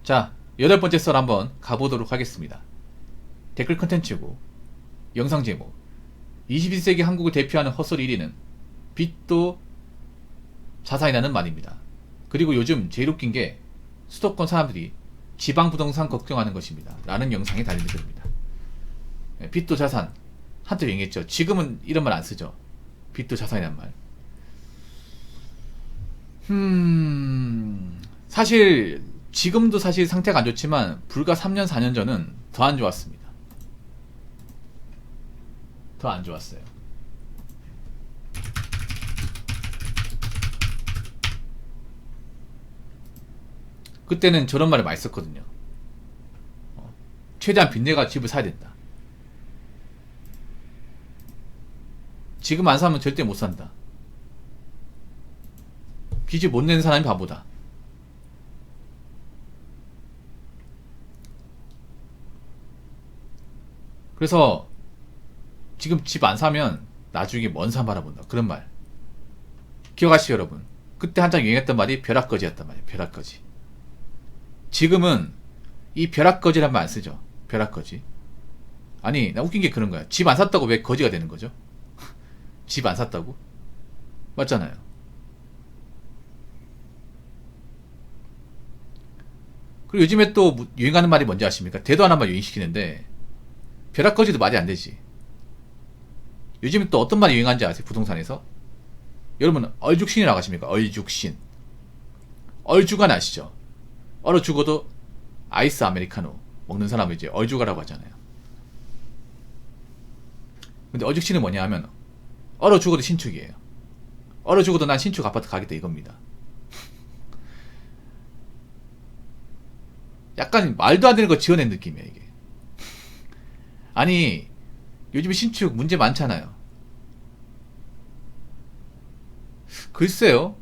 자, 8번째 썰 한번 가보도록 하겠습니다. 댓글 컨텐츠고 영상 제목 21세기 한국을 대표하는 헛소리 1위는 빚도 자산이라는 말입니다. 그리고 요즘 제일 웃긴 게 수도권 사람들이 지방 부동산 걱정하는 것입니다. 라는 영상이 달린 글입니다. 빚도 자산 한때 유행했죠. 지금은 이런 말 안 쓰죠. 빚도 자산이란 말. 사실 지금도 사실 상태가 안 좋지만 불과 3년 4년 전은 더 안 좋았습니다. 더 안 좋았어요. 그때는 저런 말을 많이 썼거든요. 최대한 빚내가 집을 사야 된다. 지금 안 사면 절대 못 산다. 빚을 못 내는 사람이 바보다. 그래서 지금 집 안 사면 나중에 먼 산 바라본다. 그런 말 기억하시죠 여러분? 그때 한창 유행했던 말이 벼락거지였단 말이에요. 벼락거지. 지금은 이 벼락거지란 말 안 쓰죠. 벼락거지. 아니 나 웃긴 게 그런 거야. 집 안 샀다고 왜 거지가 되는 거죠? 집 안 샀다고? 맞잖아요. 그리고 요즘에 또 유행하는 말이 뭔지 아십니까? 대도 하나만 유행시키는데 벼락거지도 말이 안 되지. 요즘에 또 어떤 말이 유행하는지 아세요? 부동산에서? 여러분 얼죽신이라고 하십니까? 얼죽신. 얼죽안 아시죠? 얼어 죽어도 아이스 아메리카노 먹는 사람을 이제 얼죽아라고 하잖아요. 근데 얼죽신은 뭐냐 하면 얼어 죽어도 신축이에요. 얼어 죽어도 난 신축 아파트 가겠다 이겁니다. 약간 말도 안 되는 거 지어낸 느낌이야 이게. 아니 요즘에 신축 문제 많잖아요. 글쎄요.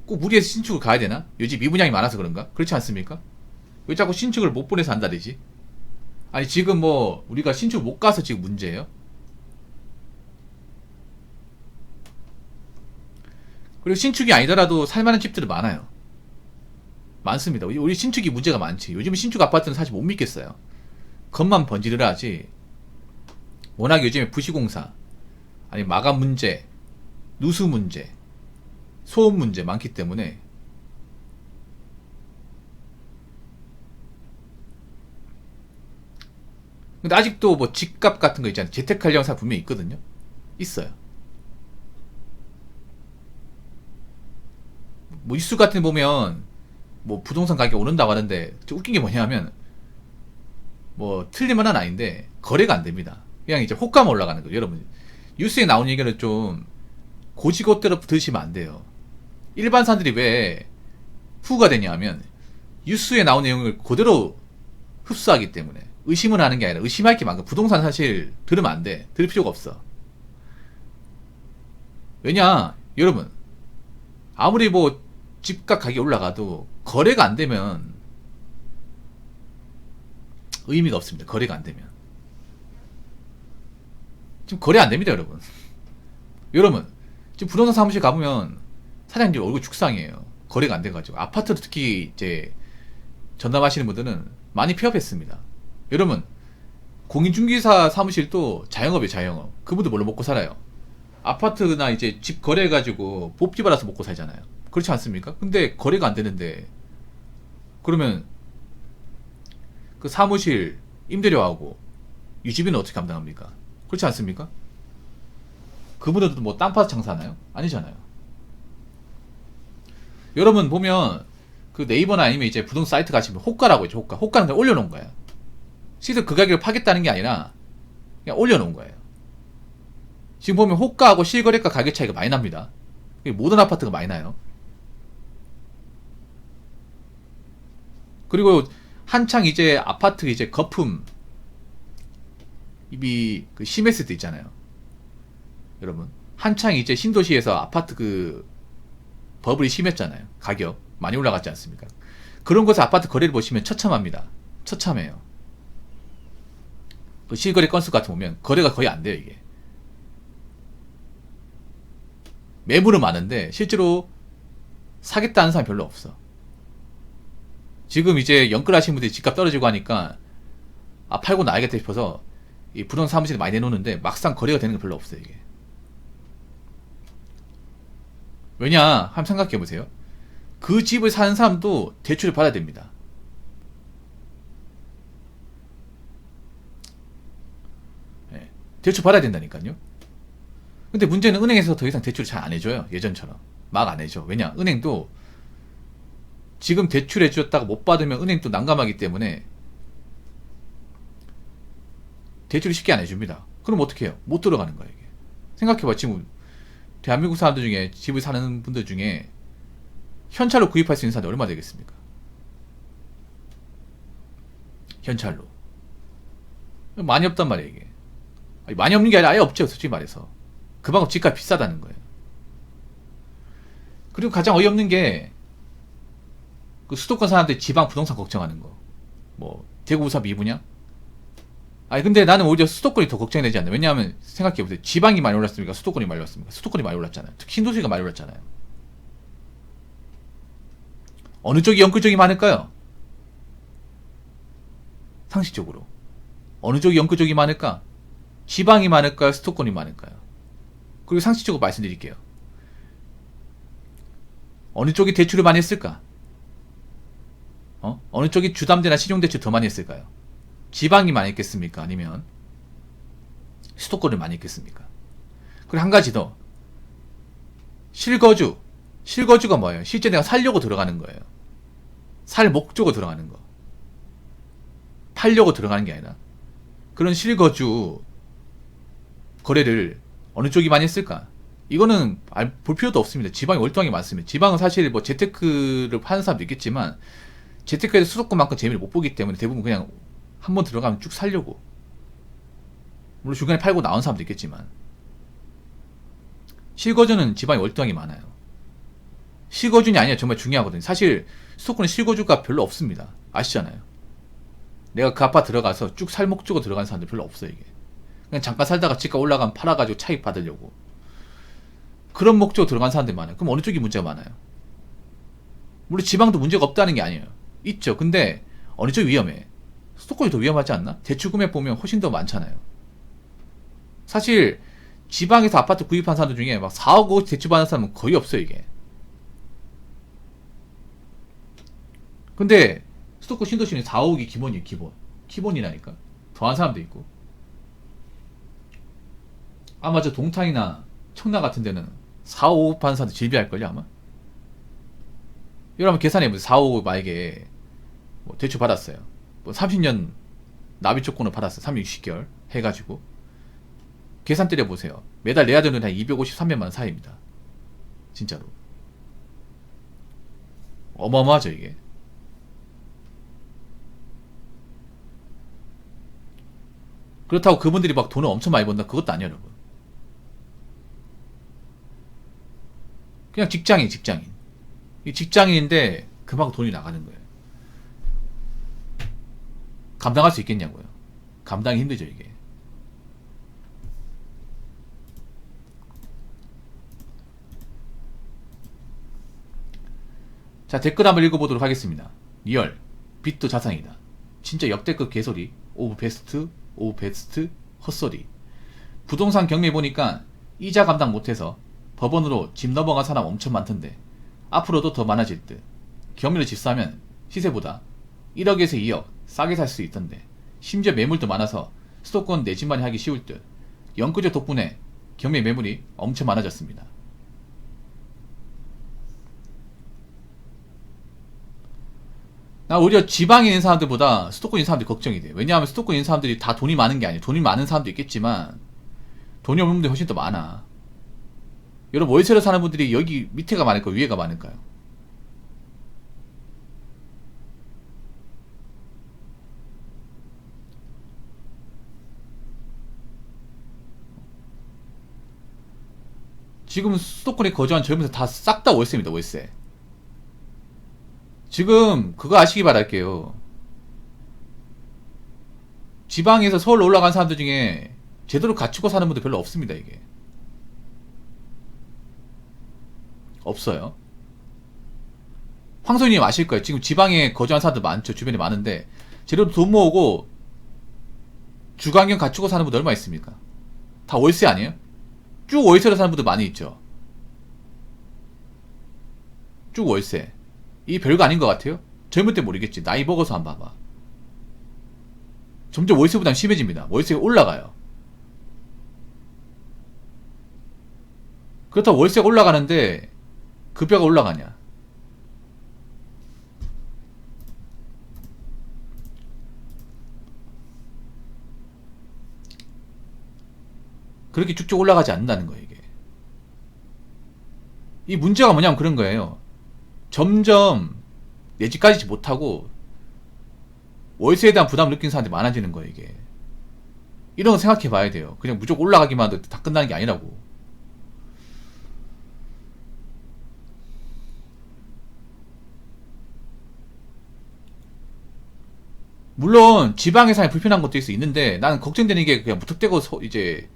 꼭 무리해서 신축을 가야 되나? 요즘 미분양이 많아서 그런가? 그렇지 않습니까? 왜 자꾸 신축을 못 보내서 한다리지? 아니 지금 뭐 우리가 신축 못 가서 지금 문제예요? 그리고 신축이 아니더라도 살만한 집들은 많아요. 많습니다. 우리 신축이 문제가 많지. 요즘 신축 아파트는 사실 못 믿겠어요. 겉만 번지르르 하지. 워낙 요즘에 부시공사, 아니 마감 문제, 누수 문제, 소음 문제 많기 때문에 근데 아직도 뭐 집값 같은 거 있잖아요. 재택 관련 사 분명히 있거든요. 있어요. 뭐 뉴스 같은 데 보면 뭐 부동산 가격이 오른다고 하는데 웃긴 게 뭐냐면 뭐 틀린 말은 아닌데 거래가 안 됩니다. 그냥 이제 호가만 올라가는 거예요. 여러분 뉴스에 나온 얘기를 좀 고지고대로 들으시면 안 돼요. 일반 사람들이 왜 후가 되냐면 뉴스에 나온 내용을 그대로 흡수하기 때문에 의심을 하는 게 아니라 의심할 게 많고 부동산 사실 들으면 안 돼. 들을 필요가 없어. 왜냐 여러분 아무리 뭐 집값 가격이 올라가도 거래가 안 되면 의미가 없습니다. 거래가 안 되면 지금 거래 안 됩니다 여러분. 여러분 지금 부동산 사무실 가보면 사장님 얼굴 죽상이에요. 거래가 안 돼가지고 아파트로 특히 이제 전담하시는 분들은 많이 폐업했습니다. 여러분 공인중개사 사무실도 자영업이에요. 자영업. 그분들 뭘로 먹고 살아요? 아파트나 이제 집 거래해가지고 복지 받아서 먹고 살잖아요. 그렇지 않습니까? 근데 거래가 안 되는데 그러면 그 사무실 임대료하고 유지비는 어떻게 감당합니까? 그렇지 않습니까? 그분들도 뭐 땅 파서 장사하나요? 아니잖아요. 여러분 보면 그 네이버나 아니면 이제 부동산 사이트 가시면 호가라고 있죠. 호가. 호가는 그냥 올려놓은 거예요. 실제로 그 가격을 파겠다는 게 아니라 그냥 올려놓은 거예요. 지금 보면 호가하고 실거래가 가격 차이가 많이 납니다. 모든 아파트가 많이 나요. 그리고 한창 이제 아파트 이제 거품 입이 그 심했을 때 있잖아요. 여러분 한창 이제 신도시에서 아파트 그 버블이 심했잖아요. 가격 많이 올라갔지 않습니까? 그런 곳에 아파트 거래를 보시면 처참합니다. 처참해요. 그 실거래 건수 같은 거 보면 거래가 거의 안 돼요 이게. 매물은 많은데 실제로 사겠다는 사람이 별로 없어. 지금 이제 연끌하신 분들이 집값 떨어지고 하니까 아 팔고 나야겠다 싶어서 이 부동산 사무실에 많이 내놓는데 막상 거래가 되는 게 별로 없어요 이게. 왜냐 한번 생각해 보세요. 그 집을 사는 사람도 대출을 받아야 됩니다. 네, 대출 받아야 된다니까요. 근데 문제는 은행에서 더 이상 대출을 잘 안 해줘요. 예전처럼 막 안 해줘. 왜냐 은행도 지금 대출해 주었다가 못 받으면 은행 또 난감하기 때문에 대출을 쉽게 안 해줍니다. 그럼 어떻게 해요? 못 들어가는 거예요 이게. 생각해봐. 지금 대한민국 사람들 중에 집을 사는 분들 중에 현찰로 구입할 수 있는 사람이 얼마나 되겠습니까? 현찰로 많이 없단 말이에요 이게. 아니, 많이 없는 게 아니라 아예 없죠 솔직히 말해서. 그만큼 집값 비싸다는 거예요. 그리고 가장 어이없는 게 그 수도권 사람들이 지방 부동산 걱정하는 거. 뭐 대구 부산 미분양? 아니 근데 나는 오히려 수도권이 더 걱정이 되지 않나. 왜냐하면 생각해보세요. 지방이 많이 올랐습니까? 수도권이 많이 올랐습니까? 수도권이 많이 올랐잖아요. 특히 신도시가 많이 올랐잖아요. 어느 쪽이 연끌적이 많을까요? 상식적으로 어느 쪽이 연끌적이 많을까? 지방이 많을까요? 수도권이 많을까요? 그리고 상식적으로 말씀드릴게요. 어느 쪽이 대출을 많이 했을까? 어느 쪽이 주담대나 신용대출 더 많이 했을까요? 지방이 많이 했겠습니까? 아니면 수도권을 많이 했겠습니까? 그리고 한 가지 더. 실거주. 실거주가 뭐예요? 실제 내가 살려고 들어가는 거예요. 살 목적으로 들어가는 거. 팔려고 들어가는 게 아니라. 그런 실거주 거래를 어느 쪽이 많이 했을까? 이거는 볼 필요도 없습니다. 지방이 월등하게 많습니다. 지방은 사실 뭐 재테크를 파는 사람도 있겠지만 재테크에서 수도권만큼 재미를 못 보기 때문에 대부분 그냥 한번 들어가면 쭉 살려고. 물론 중간에 팔고 나온 사람도 있겠지만 실거주는 지방이 월등하게 많아요. 실거주냐 아니냐 정말 중요하거든요. 사실 수도권은 실거주가 별로 없습니다. 아시잖아요. 내가 그 아파트 들어가서 쭉 살 목적으로 들어가는 사람들 별로 없어요 이게. 그냥 잠깐 살다가 집값 올라가면 팔아가지고 차익 받으려고 그런 목적으로 들어간 사람들이 많아요. 그럼 어느 쪽이 문제가 많아요? 물론 지방도 문제가 없다는 게 아니에요. 있죠. 근데 어느 쪽이 위험해? 수도권이 더 위험하지 않나? 대출 금액 보면 훨씬 더 많잖아요. 사실 지방에서 아파트 구입한 사람들 중에 막 4억 5억 대출받는 사람은 거의 없어요 이게. 근데 수도권 신도시는 4억이 기본이에요. 기본이라니까. 더한 사람도 있고. 아마 저 동탄이나 청라 같은 데는 4억 5억 받는 사람도 질비할걸요 아마. 여러분 계산해보세요. 4억 5억 만약에 뭐 대출 받았어요. 뭐 30년 납입 조건을 받았어요. 360개월 해가지고 계산 때려보세요. 매달 내야 되는 돈 한 250, 300만원 사이입니다. 진짜로. 어마어마하죠 이게. 그렇다고 그분들이 막 돈을 엄청 많이 번다 그것도 아니에요 여러분. 그냥 직장인. 이 직장인인데 그만큼 돈이 나가는 거예요. 감당할 수 있겠냐고요. 감당이 힘들죠 이게. 자 댓글 한번 읽어보도록 하겠습니다. 리얼 빚도 자산이다. 진짜 역대급 개소리. 오브 베스트 헛소리. 부동산 경매 보니까 이자 감당 못해서 법원으로 집 넘어간 사람 엄청 많던데 앞으로도 더 많아질 듯. 경매로 집 사면 시세보다 1억에서 2억 싸게 살 수 있던데 심지어 매물도 많아서 수도권 내 집만이 하기 쉬울 듯. 연끌적 덕분에 경매 매물이 엄청 많아졌습니다. 나 오히려 지방에 있는 사람들보다 수도권에 있는 사람들이 걱정이 돼. 왜냐하면 수도권에 있는 사람들이 다 돈이 많은 게 아니에요. 돈이 많은 사람도 있겠지만 돈이 없는 분들이 훨씬 더 많아. 여러분 월세로 사는 분들이 여기 밑에가 많을까요? 위에가 많을까요? 지금 수도권에 거주한 젊은이들 다 싹 다 월세입니다. 월세. 지금 그거 아시기 바랄게요. 지방에서 서울로 올라간 사람들 중에 제대로 갖추고 사는 분들 별로 없습니다. 이게 없어요. 황소님 아실 거예요. 지금 지방에 거주한 사람들 많죠. 주변에 많은데 재료도 돈 모으고 주거환경 갖추고 사는 분들 얼마 있습니까? 다 월세 아니에요? 쭉 월세로 사는 분들 많이 있죠. 쭉 월세. 이 별거 아닌 것 같아요? 젊을 때 모르겠지. 나이 먹어서 한번 봐봐. 점점 월세 부담이 심해집니다. 월세가 올라가요. 그렇다고 월세가 올라가는데 급여가 올라가냐? 그렇게 쭉쭉 올라가지 않는다는 거예요, 이게. 이 문제가 뭐냐면 그런 거예요. 점점 내 집까지 못하고 월세에 대한 부담을 느끼는 사람들이 많아지는 거예요, 이게. 이런 거 생각해 봐야 돼요. 그냥 무조건 올라가기만 해도 다 끝나는 게 아니라고. 물론 지방에 사는 불편한 것도 있는데 나는 걱정되는 게 그냥 무턱대고 이제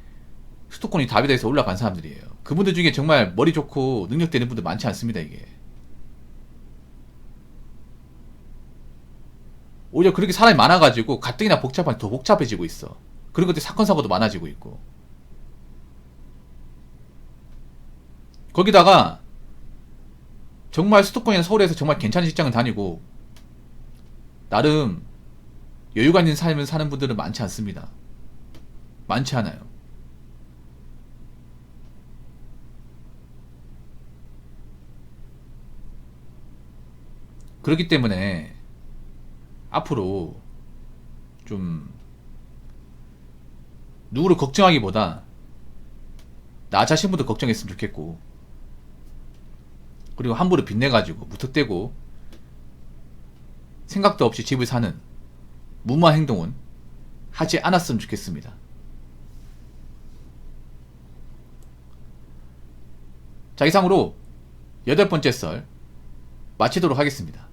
수도권이 답이 돼서 올라간 사람들이에요. 그분들 중에 정말 머리 좋고 능력 되는 분들 많지 않습니다, 이게. 오히려 그렇게 사람이 많아가지고 가뜩이나 복잡한 더 복잡해지고 있어. 그런 것들 사건 사고도 많아지고 있고. 거기다가 정말 수도권이나 서울에서 정말 괜찮은 직장을 다니고 나름 여유가 있는 삶을 사는 분들은 많지 않습니다. 많지 않아요. 그렇기 때문에 앞으로 좀 누구를 걱정하기보다 나 자신부터 걱정했으면 좋겠고, 그리고 함부로 빚내가지고 무턱대고 생각도 없이 집을 사는 무모한 행동은 하지 않았으면 좋겠습니다. 자, 이상으로 8번째 썰 마치도록 하겠습니다.